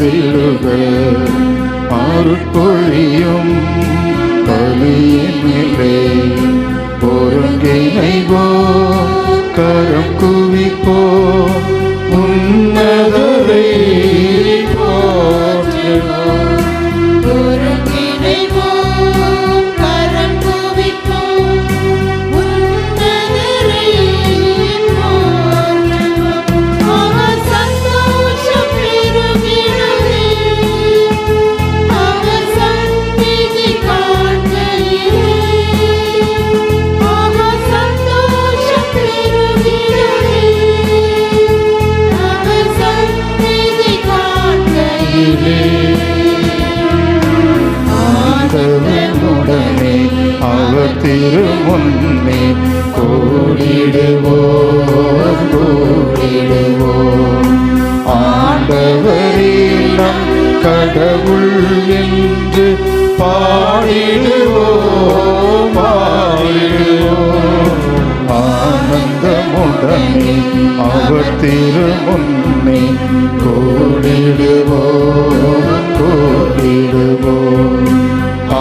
வெல்லுக. அருட்பொழியும் பலியின் மேலே ஒருங்கிணைவோம், கரம் குவிப்போம், உன்னதரை போற்றுவோம். ஒருங்கிணைவோம், கரம் குவிப்போம், உன்னதரை போற்றுவோம். அவர் சந்தோஷம் பெருகிடவே, அவர் சந்நிதி காண்கையிலே. அவர் சந்தோஷம் பெருகிடவே, அவர் சந்நிதி காண்கையிலே. ஆண்டவனுடனே அவர் திருமுன்னே கூடிடுவோம், கூடிடுவோம். ஆண்டவரே நம் கடவுள் என்று பாடிடுவோம், பாடிடுவோம். ஆனந்தமுடனே அவர் திருமுன்னே கூடிடுவோம், கூடிடுவோம்.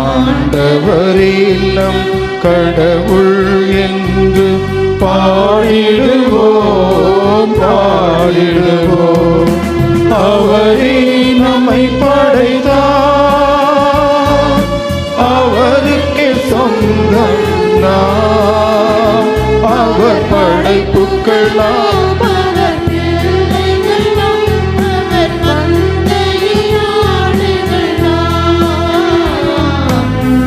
ஆண்டவரே நம் கடவுள் என்று பாடிடுவோம், பாடிடுவோம். அவரே நம்மை படைத்தார், அவருக்கே சொந்தம் நாம், அவர் படைப்புக்கள் நாம். அவர் பிள்ளைகள் நாம், அவர் தந்தையின் ஆடுகள் நாம்.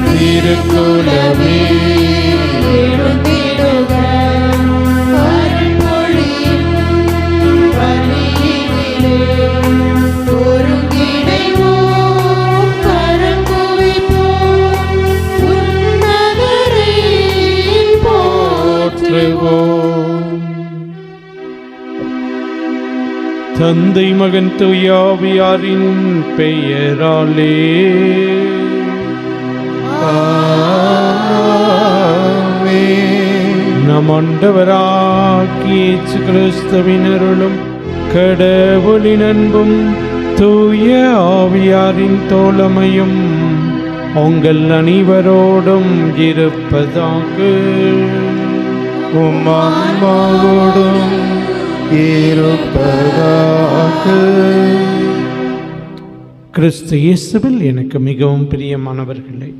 திருக்குலமே எழுந்திடுக, அருள்பொழியும் பலியினிலே. ஒருங்கிணைவோம், கரம் குவிப்போம், உன்னதரை போற்றுவோம். தந்தை மகன் தூய ஆவியாரின் பெயராலே ஆமென். நம் ஆண்டவராகிய இயேசு கிறிஸ்துவின் அருளும் கடவுளின் அன்பும் தூய ஆவியாரின் தோழமையும் உங்கள் அனைவரோடும் இருப்பதாக. உம் ஆன்மாவோடும் இருப்பதாக. கிறிஸ்து இயேசுவில் எனக்கு மிகவும் பிரியமானவர்களே,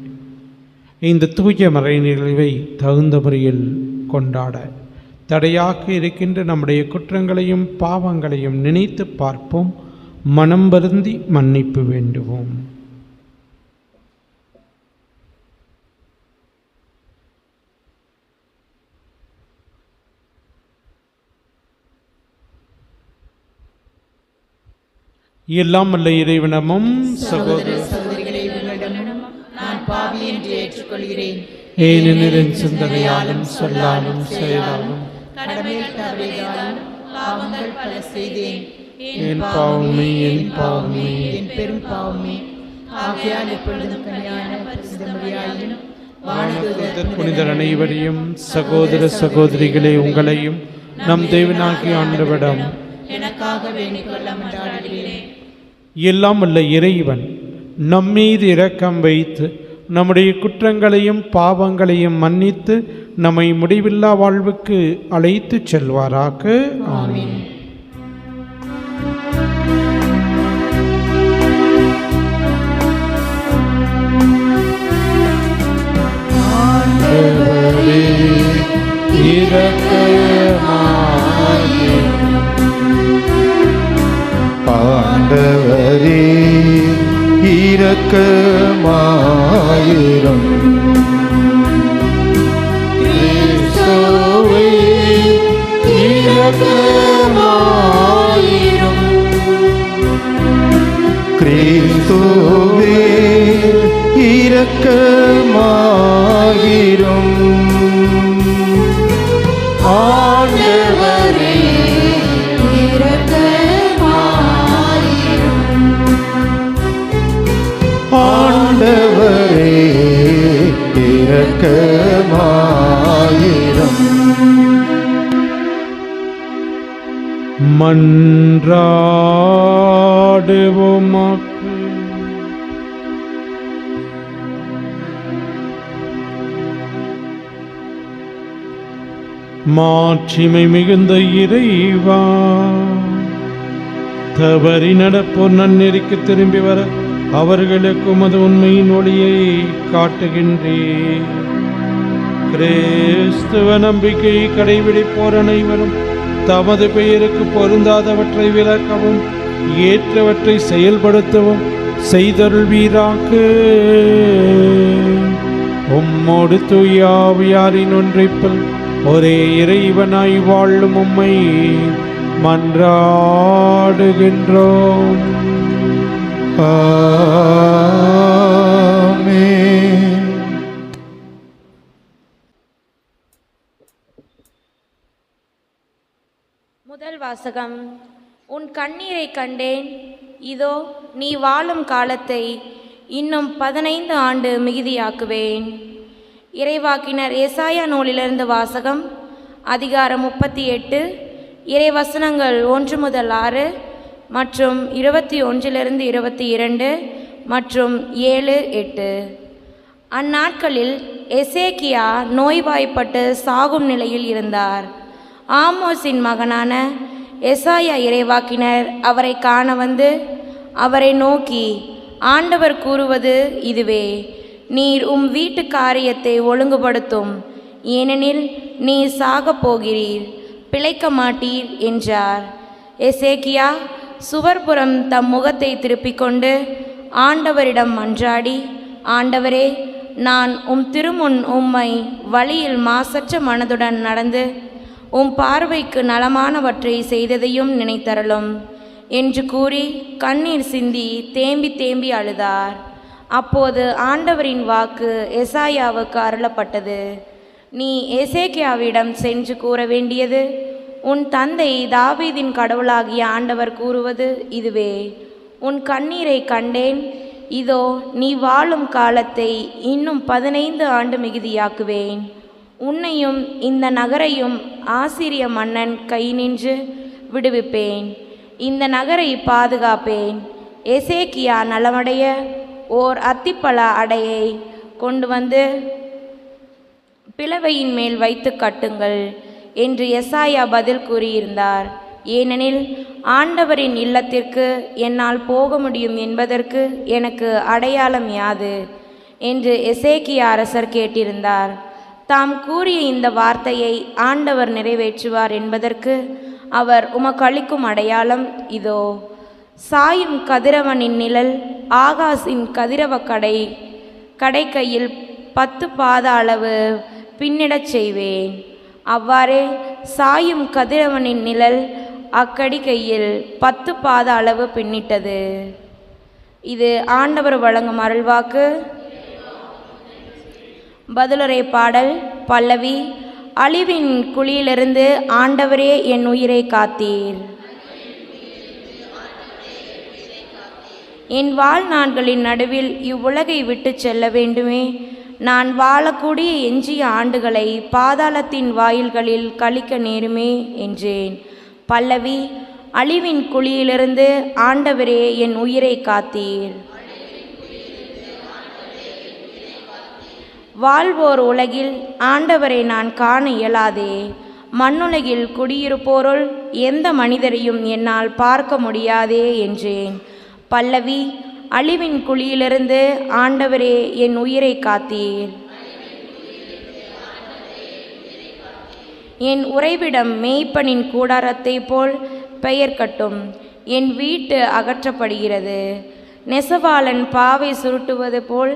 இந்த தூய மறை நிகழ்வை தகுந்த முறையில் கொண்டாட தடையாக இருக்கின்ற நம்முடைய குற்றங்களையும் பாவங்களையும் நினைத்து பார்ப்போம். மனம் வருந்தி மன்னிப்பு வேண்டுவோம். எல்லாம் வல்ல இறைவனமும் சகோதர சகோதரிகளே, உங்களிடமும் நான் பாவி என்று ஏற்றுக்கொள்கிறேன். ஏனெனில் என் சிந்தனையாலும் சொல்லாலும் செயலாலும் கடமையில் தவறியதாலும் பாவங்கள் பல செய்தேன். என் பாவமே, என் பாவமே. என் பெரும் பாவமே. ஆகையால் எப்பொழுதும் கல்யாண பரிசுத்த மரியாதையும் வானதூதர் புனிதர் அனைவரையும், சகோதர சகோதரிகளே உங்களையும் நம் தேவனாகிய ஆண்டவரிடம் எனக்காக வேண்டிக் கொள்ள மன்றாடுகிறேன். எல்லாம் வல்ல இறைவன் நம்மீது இரக்கம் வைத்து நம்முடைய குற்றங்களையும் பாவங்களையும் மன்னித்து நம்மை முடிவில்லா வாழ்வுக்கு அழைத்துச் செல்வாராக. ஆமென். ஆண்டவரே இரக்கமாயிரும். ஆண்டவரே இரக்கமாயிரும். கிறிஸ்துவே இரக்கமாயிரும். கிறிஸ்துவே இரக்கமாயிரும். ஆண்டவரே ஆண்டவரே இரக்கமாயிரும். மன்றாடுவோமாக. மன்றாடுவோமாக. மாட்சிமை மிகுந்த இறைவா, தவறி நடப்போர் நன்னெறிக்கு திரும்பி வர அவர்களுக்கு உமது உண்மையின் ஒளியை காட்டுகின்றேன். கிறிஸ்துவ நம்பிக்கையை கடைபிடிப்போர் அனைவரும் தமது பெயருக்கு பொருந்தாதவற்றை விலக்கவும் ஏற்றவற்றை செயல்படுத்தவும் செய்தருள்வீராக. உம்மோடு தூய ஆவியாரின் ஒன்றைப்பில் ஒரே இறைவனாய் வாழும் உம்மை மன்றாடுகின்றோம். ஆமென். முதல் வாசகம். உன் கண்ணீரை கண்டேன், இதோ நீ வாழும் காலத்தை இன்னும் 15 ஆண்டு மிகுதியாக்குவேன். இறைவாக்கினர் ஏசாயா நூலிலிருந்து வாசகம். அதிகாரம் 38, இறைவசனங்கள் 1 முதல் 6 மற்றும் 21 22 மற்றும் 7, 8. அந்நாட்களில் எசேக்கியா நோய்வாய்ப்பட்டு சாகும் நிலையில் இருந்தார். ஆமோஸின் மகனான எசாயா இறைவாக்கினர் அவரை காண வந்து அவரை நோக்கி, ஆண்டவர் கூறுவது இதுவே, நீர் வீட்டு காரியத்தை ஒழுங்குபடுத்தும், ஏனெனில் நீர் சாகப் போகிறீர், பிழைக்க மாட்டீர் என்றார். எசேக்கியா சுவர்புறம் தம் முகத்தை திருப்பிக் கொண்டு ஆண்டவரிடம் மன்றாடி, ஆண்டவரே, நான் திருமுன் உம்மை வழியில் மாசற்ற மனதுடன் நடந்து பார்வைக்கு நலமானவற்றை செய்ததையும் நினைத்தருளும் என்று கூறி கண்ணீர் சிந்தி தேம்பி தேம்பி அழுதார். அப்போது ஆண்டவரின் வாக்கு எசாயாவுக்கு அருளப்பட்டது. நீ எசேக்கியாவிடம் சென்று கூற வேண்டியது, உன் தந்தை தாவீதின் கடவுளாகிய ஆண்டவர் கூறுவது இதுவே, உன் கண்ணீரை கண்டேன், இதோ நீ வாழும் காலத்தை இன்னும் 15 ஆண்டு மிகுதியாக்குவேன். உன்னையும் இந்த நகரையும் ஆசிரிய மன்னன் கை நின்று விடுவிப்பேன். இந்த நகரை பாதுகாப்பேன். எசேக்கியா நலமடைய ஓர் அத்திப்பழ அடையை கொண்டு வந்து பிளவையின் மேல் வைத்து கட்டுங்கள் என்று எசாயா பதில் கூறியிருந்தார். ஏனெனில் ஆண்டவரின் இல்லத்திற்கு என்னால் போக முடியும் என்பதற்கு எனக்கு அடையாளம் யாது என்று எசேக்கியா அரசர் கேட்டிருந்தார். தாம் கூறிய இந்த வார்த்தையை ஆண்டவர் நிறைவேற்றுவார் என்பதற்கு அவர் உமக்களிக்கும் அடையாளம் இதோ, சாயும் கதிரவனின் நிழல் ஆகாசின் கதிரவ கடைக்கையில் 10 பாத அளவு பின்னிடச் செய்வேன். அவ்வாறே சாயும் கதிரவனின் நிழல் அக்கடிக்கையில் 10 பாத அளவு பின்னிட்டது. இது ஆண்டவர் வழங்கும் அருள்வாக்கு. பதிலுரை பாடல். பல்லவி. அழிவின் குழியிலிருந்து ஆண்டவரே என் உயிரை காத்தீர். என் வாழ்நாட்களின் நடுவில் இவ்வுலகை விட்டு செல்ல வேண்டுமே, நான் வாழக்கூடிய எஞ்சிய ஆண்டுகளை பாதாளத்தின் வாயில்களில் கழிக்க நேருமே என்றேன். பல்லவி. அழிவின் குழியிலிருந்து ஆண்டவரே என் உயிரை காத்தீர். வாழ்வோர் உலகில் ஆண்டவரை நான் காண இயலாதே, மண்ணுலகில் குடியிருப்போருள் எந்த மனிதரையும் என்னால் பார்க்க முடியாதே என்றேன். பல்லவி. அழிவின் குழியிலிருந்து ஆண்டவரே என் உயிரை காத்தீர். என் உறைவிடம் மேய்ப்பனின் கூடாரத்தை போல் பெயர் கட்டும். என் வீட்டு அகற்றப்படுகிறது. நெசவாளன் பாவை சுருட்டுவது போல்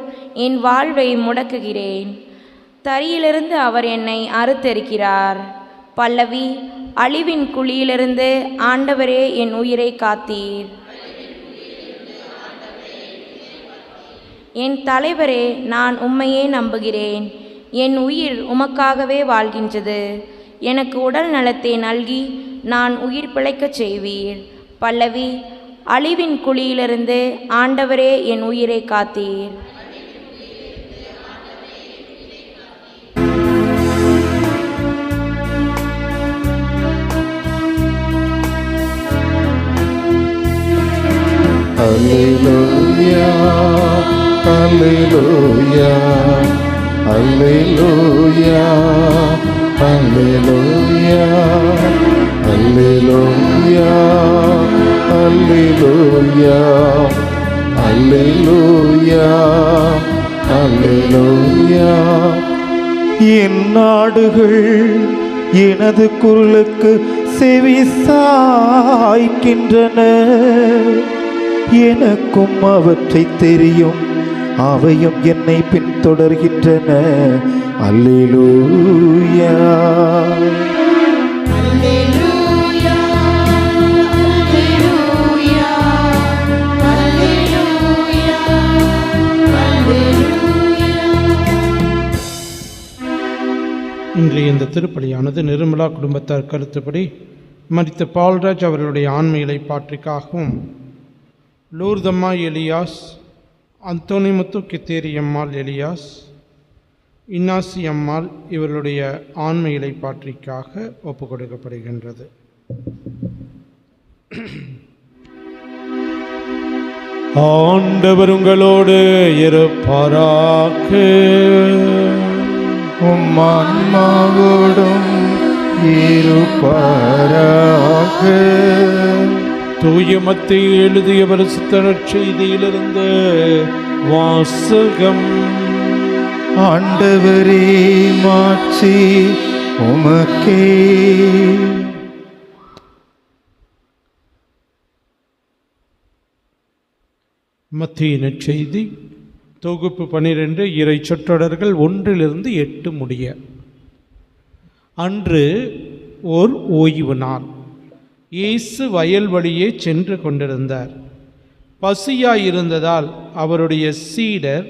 என் வாழ்வை முடக்குகிறேன். தரியிலிருந்து அவர் என்னை அறுத்தெரிக்கிறார். பல்லவி. அழிவின் குழியிலிருந்து ஆண்டவரே என் உயிரை காத்தீர். என் தலைவரே, நான் உம்மையே நம்புகிறேன். என் உயிர் உமக்காகவே வாழ்கின்றது. எனக்கு உடல் நலத்தை நல்கி நான் உயிர் பிழைக்கச் செய்வீர். பல்லவி. அழிவின் குழியிலிருந்து ஆண்டவரே என் உயிரை காத்தீர். அல்லேலூயா அல்லேலூயா அல்லேலூயா அல்லேலூயா அல்லேலூயா அல்லேலூயா அல்லேலூயா. என் நாடுகள் எனது குரலுக்கு செவி சாய்க்கின்றன, எனக்கும் அவற்றை தெரியும், அவையும் என்னை பின்தொடர்கின்றன. அல்லேலூயா அல்லேலூயா அல்லேலூயா அல்லேலூயா அல்லேலூயா. இன்றைய இந்த திருப்பலியானது நிர்மலா குடும்பத்தார் கருத்துப்படி மரித்த பால்ராஜ் அவர்களுடைய ஆண்மையிலை பாற்றிக்காகவும், லூர்தம்மா எலியாஸ், அந்தோனிமுத்து கித்தேரி அம்மாள் எலியாஸ், இன்னாசி அம்மாள் இவர்களுடைய ஆண்மையிலை பாற்றிக்காக ஒப்பு கொடுக்கப்படுகின்றது. ஆண்டவர் உங்களோடு இருப்பாராக. உம் ஆன்மாவோடும் இருப்பாராக. தூய மத்தேயு எழுதிய பரிசுத்த நற்செய்தியிலிருந்து வாசகம். ஆண்டவரே மாட்சி உமக்கே. மத்தேயு நற்செய்தி தொகுப்பு 12 இறை சொற்றொடர்கள் 1-8 முடிய. அன்று ஓர் ஓய்வு நாள். இயேசு வயல் வழியே சென்று கொண்டிருந்தார். பசியாயிருந்ததால் அவருடைய சீடர்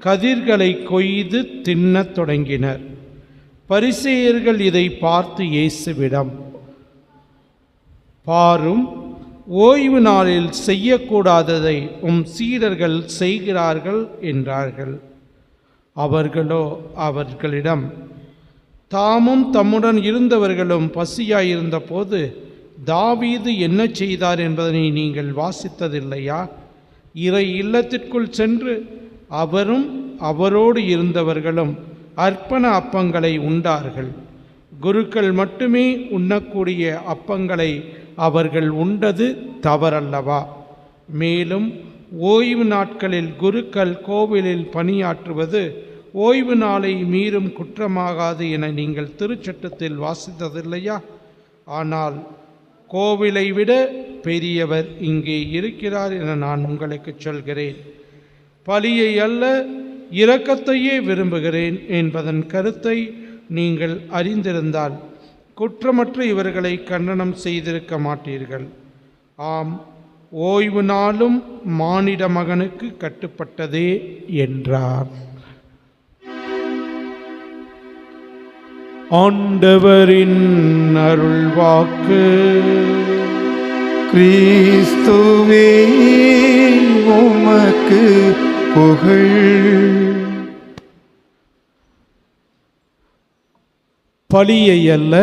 கதிர்களை கொய்து தின்னத் தொடங்கினர். பரிசேயர்கள் இதை பார்த்து இயேசுவிடம், பாரும், ஓய்வு நாளில் செய்யக்கூடாததை உம் சீடர்கள் செய்கிறார்கள் என்றார்கள். அவர்களோ அவர்களிடம், தாமும் தம்முடன் இருந்தவர்களும் பசியாயிருந்த போது தாவீது என்ன செய்தார் என்பதனை நீங்கள் வாசித்ததில்லையா? இறை இல்லத்திற்குள் சென்று அவரும் அவரோடு இருந்தவர்களும் அர்ப்பண அப்பங்களை உண்டார்கள். குருக்கள் மட்டுமே உண்ணக்கூடிய அப்பங்களை அவர்கள் உண்டது தவறல்லவா? மேலும் ஓய்வு நாட்களில் குருக்கள் கோவிலில் பணியாற்றுவது ஓய்வு நாளை மீறும் குற்றமாகாது என நீங்கள் திருச்சட்டத்தில் வாசித்ததில்லையா? ஆனால் கோவிலை விட பெரியவர் இங்கே இருக்கிறார் என நான் உங்களுக்கு சொல்கிறேன். பலியை அல்ல, இரக்கத்தையே விரும்புகிறேன் என்பதன் கருத்தை நீங்கள் அறிந்திருந்தால் குற்றமற்ற இவர்களை கண்டனம் செய்திருக்க மாட்டீர்கள். ஆம், ஓய்வு நாளும் மானிட மகனுக்கு கட்டுப்பட்டதே என்றார். ஆண்டவரின் அருள்வாக்கு. கிறிஸ்துவே உமக்கு புகழ். பலியை அல்ல,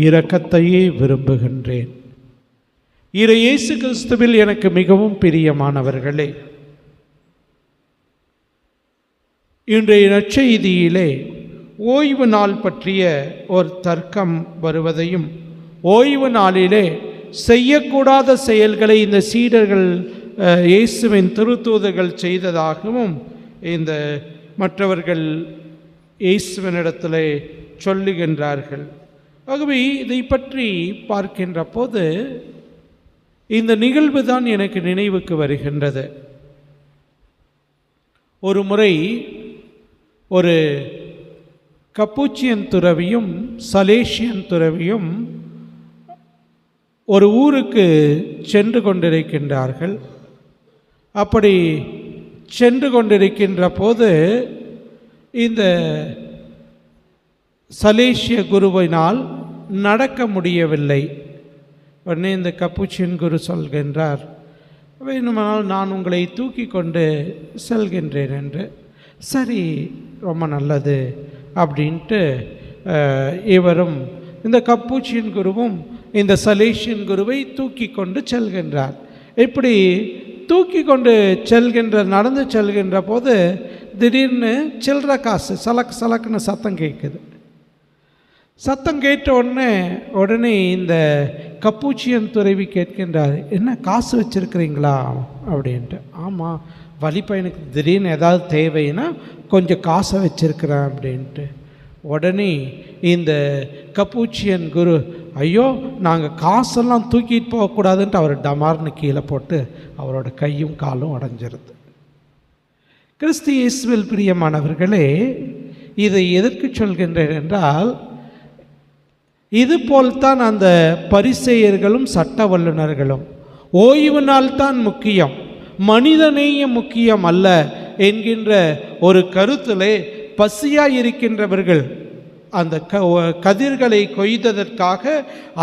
இரக்கத்தையே விரும்புகின்றேன். இறை இயேசு கிறிஸ்துவில் எனக்கு மிகவும் பிரியமானவர்களே, இன்றைய நற்செய்தியிலே ஓய்வு நாள் பற்றிய ஒரு தர்க்கம் வருவதையும், ஓய்வு நாளிலே செய்யக்கூடாத செயல்களை இந்த சீடர்கள் இயேசுவின் திருத்தூதர்கள் செய்ததாகவும் இந்த மற்றவர்கள் இயேசுவினிடத்திலே சொல்லுகின்றார்கள். ஆகவே இதை பற்றி பார்க்கின்ற போது இந்த நிகழ்வு தான் எனக்கு நினைவுக்கு வருகின்றது. ஒரு முறை ஒரு கப்பூச்சியன் துறவியும் சலேசியன் துறவியும் ஒரு ஊருக்கு சென்று கொண்டிருக்கின்றார்கள். அப்படி சென்று கொண்டிருக்கின்ற போது இந்த சலேசிய குருவினால் நடக்க முடியவில்லை. உடனே இந்த கப்புச்சியன் குரு சொல்கின்றார், வேணுமானால் நான் உங்களை தூக்கி கொண்டு செல்கின்றேன் என்று. சரி, ரொம்ப நல்லது அப்படின்ட்டு இவரும் இந்த கப்பூச்சியன் குருவும் இந்த சலேசியன் குருவை தூக்கி கொண்டு செல்கின்றார். இப்படி தூக்கி கொண்டு நடந்து செல்கின்ற போது திடீர்னு சில்லற காசு சலக்கு சலக்குன்னு சத்தம் கேட்குது. சத்தம் கேட்ட உடனே இந்த கப்பூச்சியன் துறவி கேட்கின்றார், என்ன காசு வச்சுருக்கிறீங்களா அப்படின்ட்டு. ஆமாம், வழிப்பயனுக்கு திடீர்னு ஏதாவது தேவைன்னா கொஞ்சம் காசை வச்சுருக்கிறேன் அப்படின்ட்டு. உடனே இந்த கப்பூச்சியன் குரு, ஐயோ நாங்கள் காசெல்லாம் தூக்கிட்டு போகக்கூடாதுன்ட்டு அவர் டமார்னு கீழே போட்டு அவரோட கையும் காலும் உடஞ்சிருது. கிறிஸ்து இயேசுவில் பிரியமானவர்களே, இதை எதற்கு சொல்கின்றேன் என்றால், இதுபோல்தான் அந்த பரிசேயர்களும் சட்ட வல்லுநர்களும் ஓய்வு நாள் தான் முக்கியம், மனிதநேயம் முக்கியம் அல்ல என்கின்ற ஒரு கருத்திலே பசியாய் இருக்கின்றவர்கள் அந்த கதிர்களை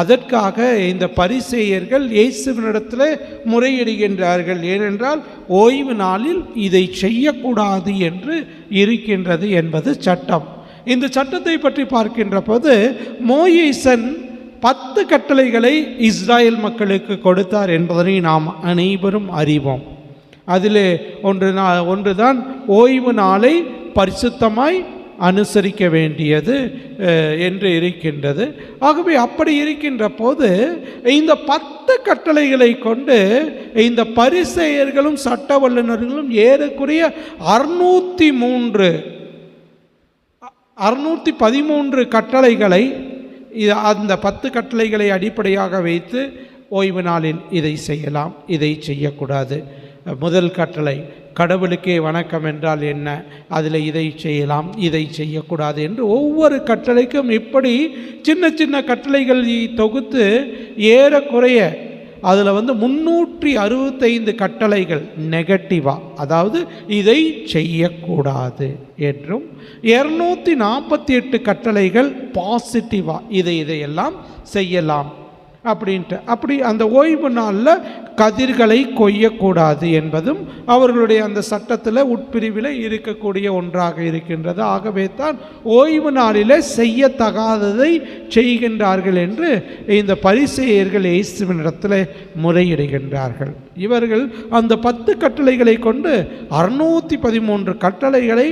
அதற்காக இந்த பரிசேயர்கள் இயேசுவினிடத்தில் முறையிடுகின்றார்கள். ஏனென்றால் ஓய்வு நாளில் இதை செய்யக்கூடாது என்று இருக்கின்றது என்பது சட்டம். இந்த சட்டத்தை பற்றி பார்க்கின்ற போது மோசேசன் 10 கட்டளைகளை இஸ்ராயேல் மக்களுக்கு கொடுத்தார் என்பதனை நாம் அனைவரும் அறிவோம். அதில் ஒன்றுதான் ஓய்வு நாளை பரிசுத்தமாய் அனுசரிக்க வேண்டியது என்று இருக்கின்றது. ஆகவே அப்படி இருக்கின்ற போது இந்த 10 கட்டளைகளை கொண்டு இந்த பரிசேயர்களும் சட்ட வல்லுநர்களும் ஏறக்குறைய 613 கட்டளைகளை, அந்த 10 கட்டளைகளை அடிப்படையாக வைத்து ஓய்வு நாளில் இதை செய்யலாம், இதை செய்யக்கூடாது. முதல் கட்டளை, கடவுளுக்கே வணக்கம் என்றால் என்ன, அதில் இதை செய்யலாம், இதை செய்யக்கூடாது என்று ஒவ்வொரு கட்டளைக்கும் இப்படி சின்ன சின்ன கட்டளைகள் தொகுத்து ஏறக்குறைய அதில் 365 கட்டளைகள் நெகட்டிவாக, அதாவது இதை செய்யக்கூடாது என்றும் 248 கட்டளைகள் பாசிட்டிவாக, இதையெல்லாம் செய்யலாம் அப்படின்ட்டு. அப்படி அந்த ஓய்வு நாளில் கதிர்களை கொய்யக்கூடாது என்பதும் அவர்களுடைய அந்த சட்டத்தில் உட்பிரிவில் இருக்கக்கூடிய ஒன்றாக இருக்கின்றது. ஆகவே தான் ஓய்வு நாளில் செய்யத்தகாததை செய்கின்றார்கள் என்று இந்த பரிசேயர்கள் இயேசுவினிடத்தில் முறையிடுகின்றார்கள். இவர்கள் அந்த 10 கட்டளைகளை கொண்டு 613 கட்டளைகளை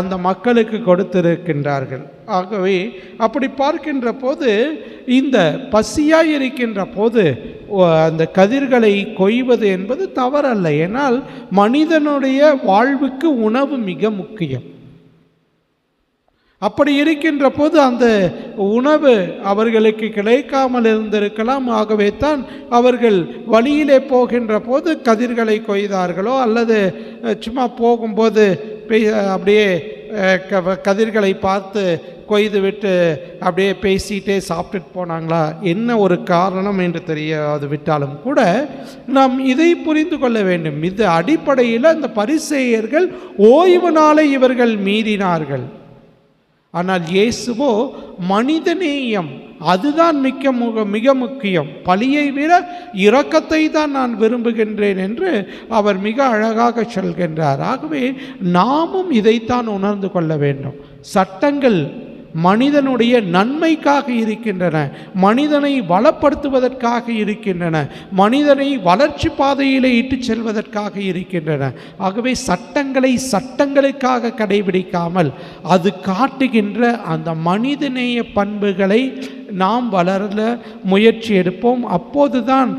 அந்த மக்களுக்கு கொடுத்திருக்கின்றார்கள். ஆகவே அப்படி பார்க்கின்ற போது இந்த பசியாய் இருக்கின்ற போது அந்த கதிர்களை கொய்வது என்பது தவறல்ல. ஏனால் மனிதனுடைய வாழ்வுக்கு உணவு மிக முக்கியம். அப்படி இருக்கின்ற போது அந்த உணவு அவர்களுக்கு கிடைக்காமல் இருந்திருக்கலாம். ஆகவே தான் அவர்கள் வழியிலே போகின்ற போது கதிர்களை கொய்தார்களோ அல்லது சும்மா போகும்போது அப்படியே கதிர்களை பார்த்து கொய்து விட்டு அப்படியே பேசிகிட்டே சாப்பிட்டுட்டு போனாங்களா, என்ன ஒரு காரணம் என்று தெரியாது விட்டாலும் கூட நாம் இதை புரிந்து கொள்ள வேண்டும். இது அடிப்படையில் அந்த பரிசேயர்கள் ஓய்வு நாளை இவர்கள் மீறினார்கள். ஆனால் இயேசுவோ மனிதநேயம், அதுதான் மிக முக்கியம், பலியை விட இரக்கத்தை தான் நான் விரும்புகின்றேன் என்று அவர் மிக அழகாக சொல்கின்றார். ஆகவே நாமும் இதைத்தான் உணர்ந்து கொள்ள வேண்டும். சட்டங்கள் மனிதனுடைய நன்மைக்காக இருக்கின்றன, மனிதனை வளப்படுத்துவதற்காக இருக்கின்றன, மனிதனை வளர்ச்சி பாதையிலே இட்டு செல்வதற்காக இருக்கின்றன. ஆகவே சட்டங்களை சட்டங்களுக்காக கடைபிடிக்காமல் அது காட்டுகின்ற அந்த மனிதநேய பண்புகளை நாம் வளர முயற்சி எடுப்போம். அப்போதுதான்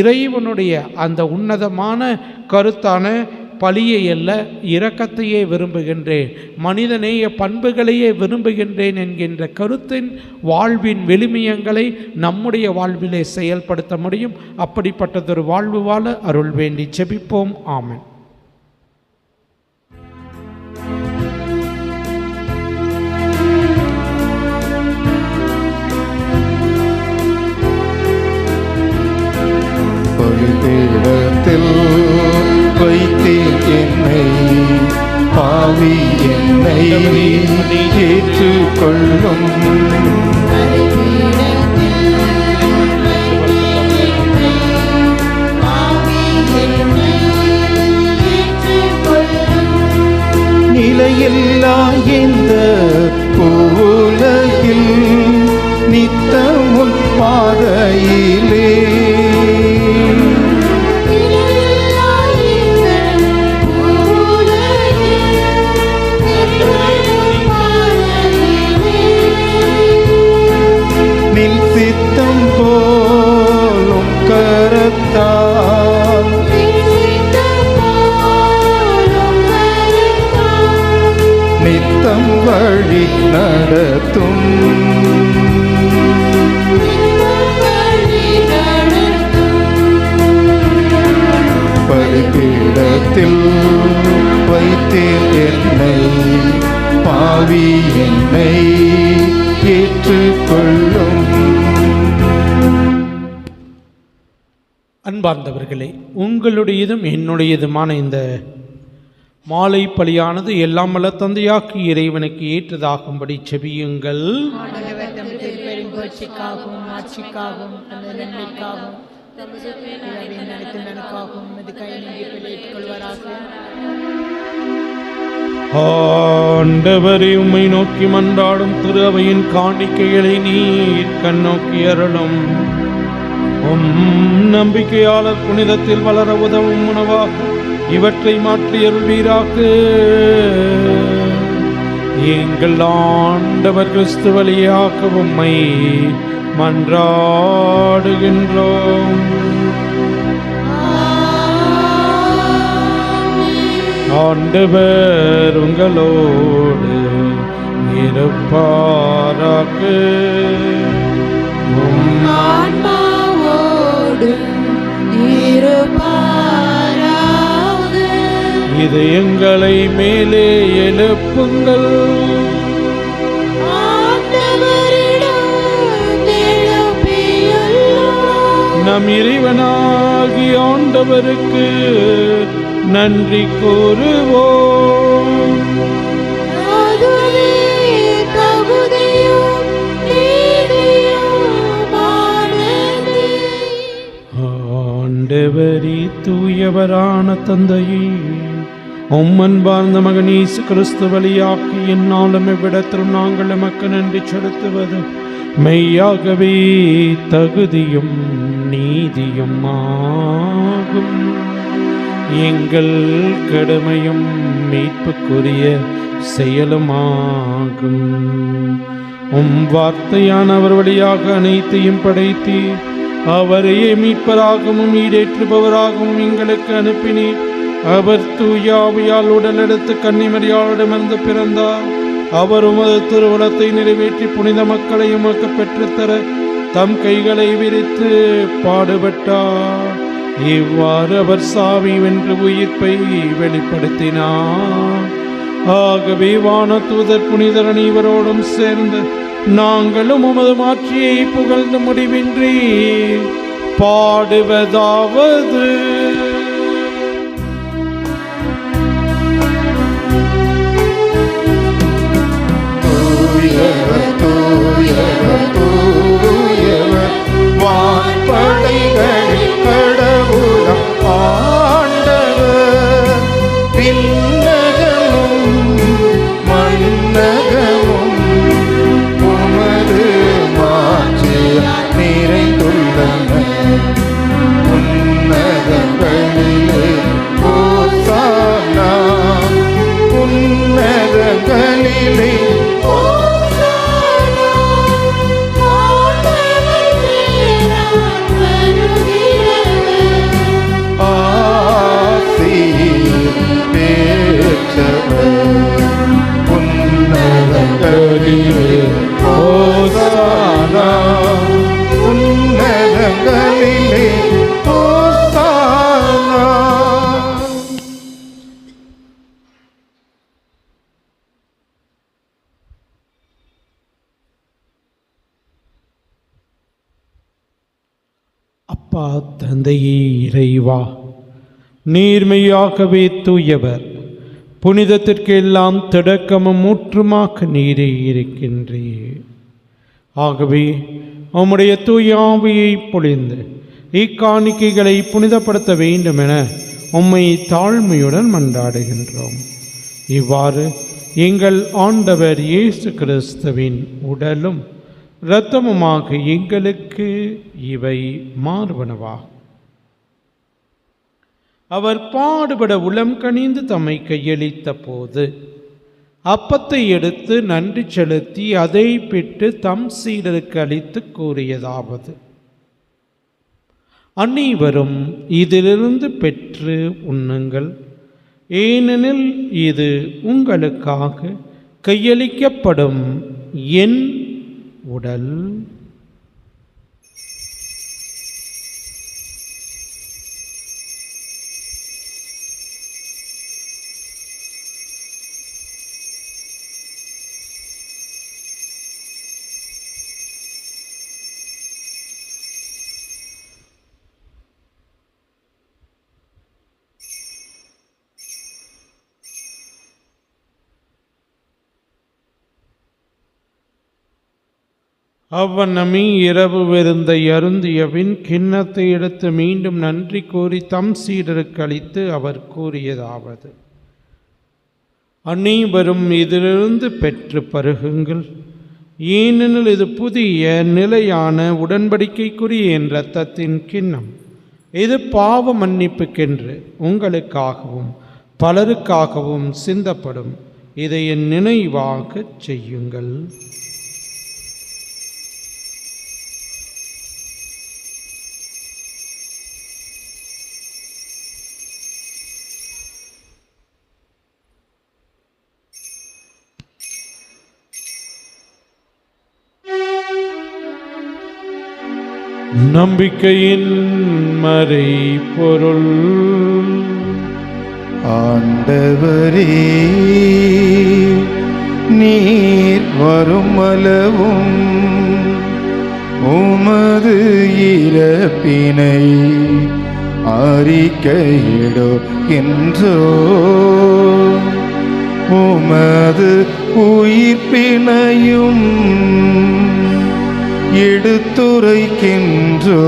இறைவனுடைய அந்த உன்னதமான கருத்தான பலியை அல்ல, இரக்கத்தையே விரும்புகின்றேன், மனிதநேய பண்புகளையே விரும்புகின்றேன் என்கின்ற கருத்தின் வாழ்வின் வெளிமியங்களை நம்முடைய வாழ்விலே செயல்படுத்த முடியும். அப்படிப்பட்டதொரு வாழ்வு வாழ அருள் வேண்டி ஜெபிப்போம். ஆமென். பலிபீடத்தில் வைத்தேன் என்னை, பாவி என்னை ஏற்றுக்கொள்ளும். நிலையில்லா இந்த உலகில் நித்தமும் பாதையிலே வழி நடத்தும். பலிபீடத்தில் வைத்தீர் என்னை, பாவி என்னை ஏற்றுக்கொள்ளும். அன்பார்ந்தவர்களே, உங்களுடையதும் என்னுடையதுமான இந்த மாலை பலியானது எல்லாம் வல்ல தந்தையாக்கி இறைவனுக்கு ஏற்றதாகும்படி செபியுங்கள். ஆண்டவர் தம் திருப்பெரும் புகழ்ச்சிக்காகவும் ஆட்சிக்காகவும் தமது நன்மைக்காகவும் தமது பிதாவின் அனைத்து நலனுக்காகவும் இது கை நீங்கி பிழைத்துக் கொள்வாராக. ஆண்டவரே, உம்மை நோக்கி மன்றாடும் திரு அவையின் காணிக்கைகளை நீர் கண்ணோக்கி அருளும். நம்பிக்கையாளர் புனிதத்தில் வளர உதவும் உணவாக இவற்றை மாற்றி அருள்வீராக. எங்கள் ஆண்டவர் கிறிஸ்து வழியாக உம்மை மன்றாடுகின்றோம். ஆண்டவர் உங்களோடு இருப்பாராக. இதயங்களை மேலே எழுப்புங்கள். நம் இறைவனாகிய ஆண்டவருக்கு நன்றி கூறுவோம். ஆண்டவரே, தூயவரான தந்தையே, உம்மன்பார்ந்த மகன் இயேசு கிறிஸ்து வழியாக்கி எந்நாளும் இவ்விடத்திலும் நாங்கள் எமக்கு நன்றி செலுத்துவது மெய்யாகவே தகுதியும் நீதியும் ஆகும். எங்கள் கடமையும் மீட்புக்குரிய செயலுமாகும். வார்த்தையான அவர் வழியாக அனைத்தையும் படைத்தீர். அவரையே மீட்பராகவும் ஈடேற்றுபவராகவும் எங்களுக்கு அனுப்பினீர். அவர் தூயாவியால் உடலெடுத்து கன்னிமரியாளிடமிருந்து பிறந்தார். அவர் உமது திருவுளத்தை நிறைவேற்றி புனித மக்களை உமக்கு பெற்றுத்தர தம் கைகளை விரித்து பாடுபட்டார். இவ்வாறு அவர் சாவி வென்று உயிர்ப்பை வெளிப்படுத்தினார். ஆகவே வானதூதர் புனிதர் அனைவரோடும் சேர்ந்து நாங்களும் உமது மாட்சியை புகழ்ந்து முடிவின்றி பாடுவதாவது: தூயவர் தூயவர் தூயவர் வான்படைகளின் கடவுளம் ஆண்டவர். விண்ணகமும் மண்ணகமும் உமது மாட்சியால் நிறைந்துள்ளன. உன்னதங்களிலே ஓசானா, உன்னதங்களிலே உன்னதங்களிலே ஓசானா, உன்னதங்களிலே ஓசானா. அப்பா, தந்தையே, இறைவா, நீர்மையாகவே தூயவர், புனிதத்திற்கு எல்லாம் தொடக்கமும் ஊற்றுமாக நீரே இருக்கின்றீர். ஆகவே உம்முடைய தூய ஆவியை பொழிந்து இக்காணிக்கைகளை புனிதப்படுத்த வேண்டும் என உம்மை தாழ்மையுடன் மன்றாடுகின்றோம். இவ்வாறு எங்கள் ஆண்டவர் இயேசு கிறிஸ்துவின் உடலும் இரத்தமுமாக எங்களுக்கு இவை மாறுவனவாகும். அவர் பாடுபட உளம் கனிந்து தம்மை கையளித்த போது அப்பத்தை எடுத்து நன்றி செலுத்தி அதை பிட்டு தம் சீடருக்கு அளித்து கூறியதாவது: அனைவரும் இதிலிருந்து பெற்று உண்ணுங்கள், ஏனெனில் இது உங்களுக்காக கையளிக்கப்படும் என் உடல். அவ்வண்ணமே இரவு விருந்தை அருந்தியபின் கிண்ணத்தை எடுத்து மீண்டும் நன்றி கூறி தம் சீடருக்கு அளித்து அவர் கூறியதாவது: அனைவரும் இதிலிருந்து பெற்று பருகுங்கள், ஏனெனில் இது புதிய நிலையான உடன்படிக்கைக்குரிய என் இரத்தத்தின் கிண்ணம். இது பாவ மன்னிப்புக்கென்று உங்களுக்காகவும் பலருக்காகவும் சிந்தப்படும். இதை என் நினைவாகச் செய்யுங்கள். நம்பிக்கையின் மறைபொருள். ஆண்டவரே, நீர் வருமளவும் உமது இறப்பினை அறிக்கையிடுகின்றோ, உமது உயிர்ப்பினையும் எடுத்துரைக்கின்றோ.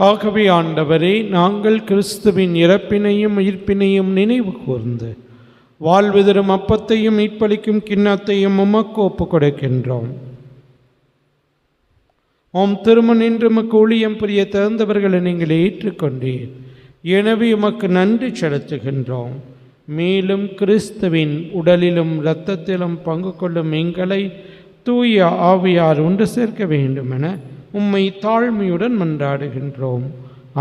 ஆகவே ஆண்டவரே, நாங்கள் கிறிஸ்துவின் இறப்பினையும் உயிர்ப்பினையும் நினைவு கூர்ந்து வாழ்வு தரும் அப்பத்தையும் மீட்பளிக்கும் கிண்ணத்தையும் உமக்கு ஒப்புக் கொடுக்கின்றோம். உம் திருமணின்று உமக்கு ஊழியம் புரிய தகுந்தவர்களை நீங்கள் ஏற்றுக்கொண்டீர். எனவே உமக்கு நன்றி செலுத்துகின்றோம். மேலும் கிறிஸ்துவின் உடலிலும் இரத்தத்திலும் பங்கு கொள்ளும் எங்களை தூய ஆவியார் ஒன்று சேர்க்க வேண்டுமென உம்மை தாழ்மையுடன் மன்றாடுகின்றோம்.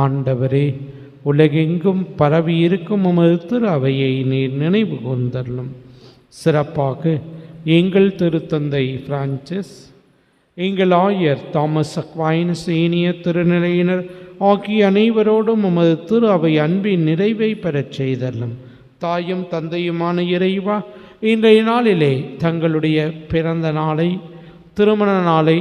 ஆண்டவரே, உலகெங்கும் பரவி இருக்கும் உமது திரு அவையை நீர் நினைவு கூர்ந்தருளும். சிறப்பாக எங்கள் திருத்தந்தை பிரான்சிஸ், எங்கள் ஆயர் தாமஸ் அக்வைனஸ், ஏனைய திருநிலையினர் ஆகிய அனைவரோடும் உமது திரு அவை அன்பின் நிறைவை பெறச் செய்தருளும். தாயும் தந்தையுமான இறைவா, இன்றைய நாளிலே தங்களுடைய பிறந்த நாளை, திருமண நாளை,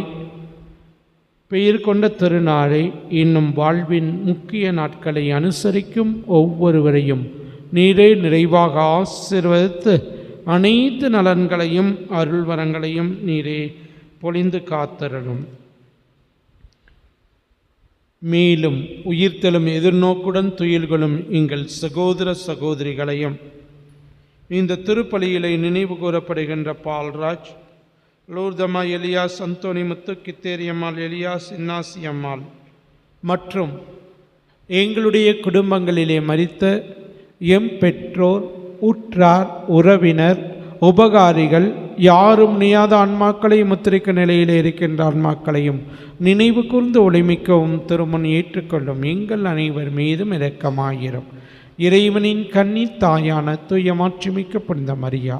பெயர் கொண்ட திருநாளை, இன்னும் வாழ்வின் முக்கிய நாட்களை அனுசரிக்கும் ஒவ்வொருவரையும் நீரே நிறைவாக ஆசீர்வதித்து அனைத்து நலன்களையும் அருள்வரங்களையும் நீரே பொழிந்து காத்தருளும். மேலும் உயிர்த்தெழும் எதிர்நோக்குடன் துயில்களும் எங்கள் சகோதர சகோதரிகளையும் இந்த திருப்பலியிலே நினைவு கூறப்படுகின்ற பால்ராஜ், லூர்தம்மா எலியாஸ், அந்தோனி முத்து, கித்தேரியம்மாள், எலியாஸ், இன்னாசி அம்மாள் மற்றும் எங்களுடைய குடும்பங்களிலே மரித்த எம் பெற்றோர், உற்றார், உறவினர், உபகாரிகள், யாரும் நியாத ஆன்மாக்களையும் முத்திரிக்க நிலையிலே இருக்கின்ற ஆன்மாக்களையும் நினைவு கூர்ந்து ஒளிமிக்கவும் திருமண் ஏற்றுக்கொள்ளும். எங்கள் அனைவர் மீதும் இரக்கமாயிரும். இறைவனின் கன்னி தாயான தூய மாட்சிமிக்க புனித மரியா,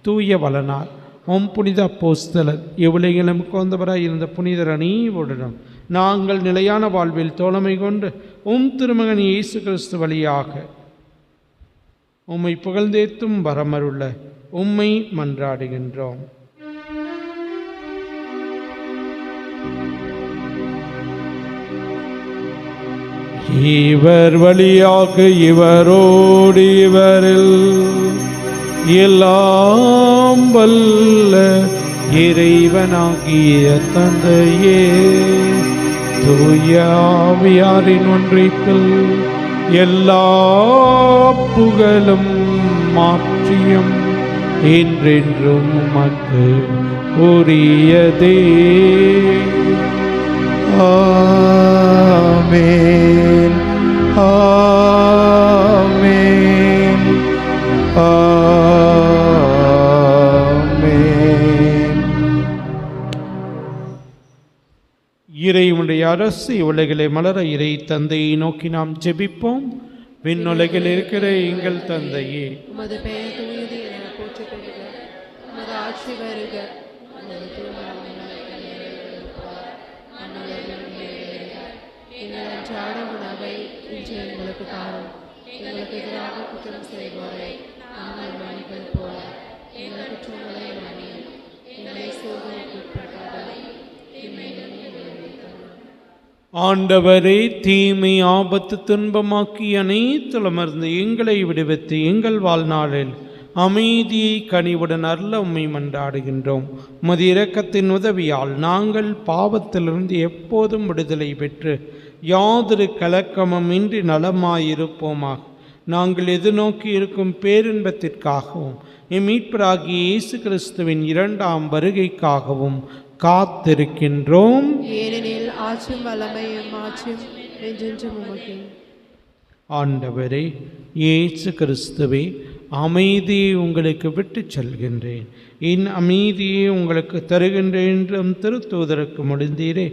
தூய வளனார், ஓம் புனித அப்போஸ்தலர், எவ்வளையிலும் கோந்தவராய் இருந்த புனிதர் அனைவருடனும் நாங்கள் நிலையான வாழ்வில் தோழமை கொண்டு திருமகன் இயேசு கிறிஸ்து வழியாக உம்மை புகழ்ந்தேத்தும் வரமருள்ள உம்மை மன்றாடுகின்றோம். இவர் வழியாக இவரோடு இவரில் எல்லாம் வல்ல இறைவனாகிய தந்தையே, தூய ஆவியாரின் ஒன்றிப்பில் எல்லா புகழும் மாற்றியும் என்றென்றும் உமக்கு உரியதே. ஆமென், ஆமென், ஆமென். இறைவனுடைய அரசு உலகிலே மலர இறை தந்தையை நோக்கி நாம் ஜெபிப்போம். விண்ணுலகில் இருக்கிற எங்கள் தந்தையே, உமது பெயர் தூயது என போற்றி பெறுக. உமது ஆட்சி வருக. எங்கள் அன்றாட உணவை இன்று எங்களுக்கு தாரும். எங்களுக்கு எதிராக குற்றம் செய்வோரை நாங்கள் மன்னிப்பது போல எங்கள் குற்றங்களை மன்னியும். எங்களை சோதனைக்கு உட்படுத்தாதேயும், தீமையிலிருந்து எங்களை விடுவித்தருளும். ஆண்டவரே, தீமை ஆபத்து துன்பமாக்கி அனைத்துலமர்ந்து எங்களை விடுவித்து எங்கள் வாழ்நாளில் அமைதியை கனிவுடன் அருள உம்மை மன்றாடுகின்றோம். உமது இரக்கத்தின் உதவியால் நாங்கள் பாவத்திலிருந்து எப்போதும் விடுதலை பெற்று யாதொரு கலக்கமும் இன்றி நலமாயிருப்போமாக. நாங்கள் எதிர்நோக்கி இருக்கும் பேரின்பத்திற்காகவும் எம் மீட்பராகிய இயேசு கிறிஸ்துவின் இரண்டாம் வருகைக்காகவும் காத்திருக்கின்றோம். ஏனெனில் ஆற்றும் வல்லமையும் ஆற்றும் என்றென்றும் உமக்கே. ஆண்டவரே இயேசு கிறிஸ்துவே, அமைதியை உங்களுக்கு விட்டு செல்கின்றேன், என் அமைதியை உங்களுக்கு தருகின்றேன் என்றும் திருத்தூதருக்கு முடிந்தீரே.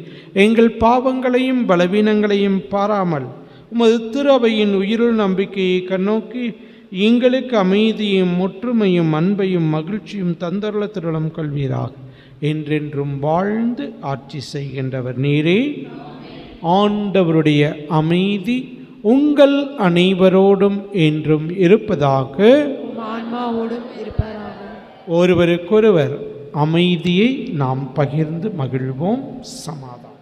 எங்கள் பாவங்களையும் பலவீனங்களையும் பாராமல் உமது திருவையின் உயிருள் நம்பிக்கையை கண்ணோக்கி எங்களுக்கு அமைதியும் ஒற்றுமையும் அன்பையும் மகிழ்ச்சியும் தந்தருள திருளம் கொள்வீராக. என்றென்றும் வாழ்ந்து ஆட்சி செய்கின்றவர் நீரே. ஆண்டவருடைய அமைதி உங்கள் அனைவரோடும் என்றும் இருப்பதாக. ஆன்மாவோடும் இருப்பதாக. ஒருவருக்கொருவர் அமைதியை நாம் பகிர்ந்து மகிழ்வோம். சமாதானம்.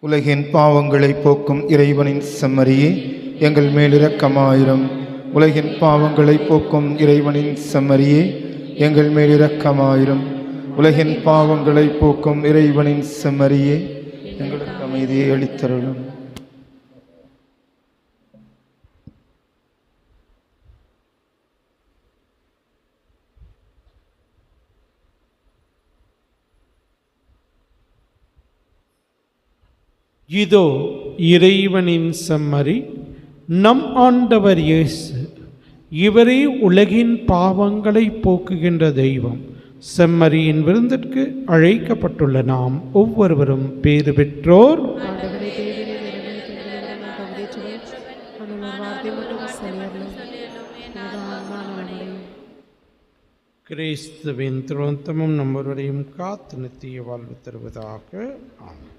உலகின் பாவங்களை போக்கும் இறைவனின் செம்மறியே, எங்கள் மேல் இரக்கமாயிரும். உலகின் பாவங்களை போக்கும் இறைவனின் செம்மறியே, எங்கள் மேல் இரக்கமாயிரும். உலகின் பாவங்களை போக்கும் இறைவனின் செம்மறியே, எங்களுக்கு அமைதியை அளித்தருளும். இதோ இறைவனின் செம்மறி, நம் ஆண்டவர் இயேசு. இவரே உலகின் பாவங்களை போக்குகின்ற தெய்வம். செம்மறியின் விருந்திற்கு அழைக்கப்பட்டுள்ள நாம் ஒவ்வொருவரும் பேறு பெற்றோர். ஆண்டவரே, தேவனே, நிறைவேற்றுகிறவரே, நான் தகுதியற்றவன். ஆனால் ஒரு வார்த்தை மட்டும் சொல்லியருளும். எனது ஆன்மா நலமடையும். கிறிஸ்துவின் திருத்தமும் நம்மவரையும் காத்து நித்திய வாழ்வு தருவதாக. ஆமென்.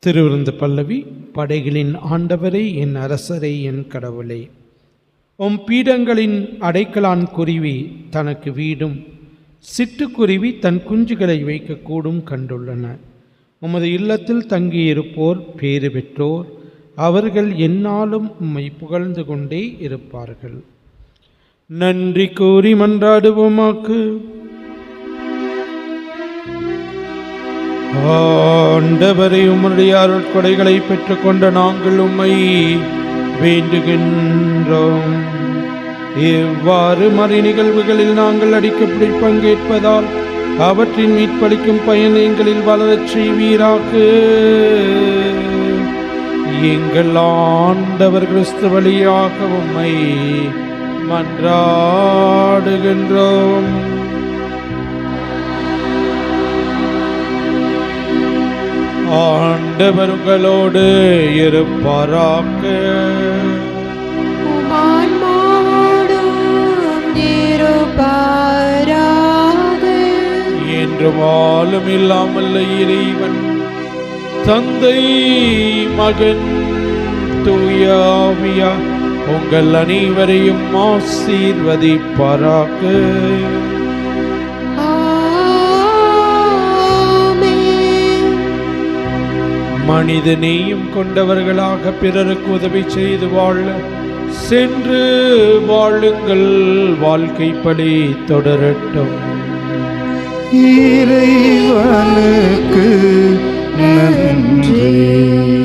திருவிருந்து பல்லவி. படைகளின் ஆண்டவரே, என் அரசரே, என் கடவுளே, உம் பீடங்களின் அடைக்கலான் குருவி தனக்கு வீடும், சிட்டுக்குருவி தன் குஞ்சுகளை வைக்கக்கூடும் கண்டுள்ளன. உமது இல்லத்தில் தங்கியிருப்போர் பேறு பெற்றோர். அவர்கள் எந்நாளும் உம்மை புகழ்ந்து கொண்டே இருப்பார்கள். நன்றி கூறி மன்றாடுவோமாக்கு. ஆண்டவரை, உம்முடைய அருட்கொடைகளை பெற்றுக்கொண்ட நாங்கள் உம்மை வேண்டுகின்றோம். இவ்வாறு மறை நிகழ்வுகளில் நாங்கள் அடிக்கடி பங்கேற்பதால் அவற்றின் மீட்பளிக்கும் பயன் எங்களில் வளரச் செய்வீராக. எங்கள் ஆண்டவர் கிறிஸ்து வழியாக உம்மை மன்றாடுகின்றோம். ஆண்டவர் உங்களோடு இருப்பாராக. என்று வாழும் இல்லாமல் இறைவன் தந்தை, மகன், தூய ஆவியா உங்கள் அனைவரையும் ஆசீர்வதிப்பாராக. மனித நேயம் கொண்டவர்களாக பிறருக்கு உதவி செய்து வாழ சென்று வாழுங்கள். வாழ்க்கை பலி தொடரட்டும். இறைவனுக்கு நன்றி.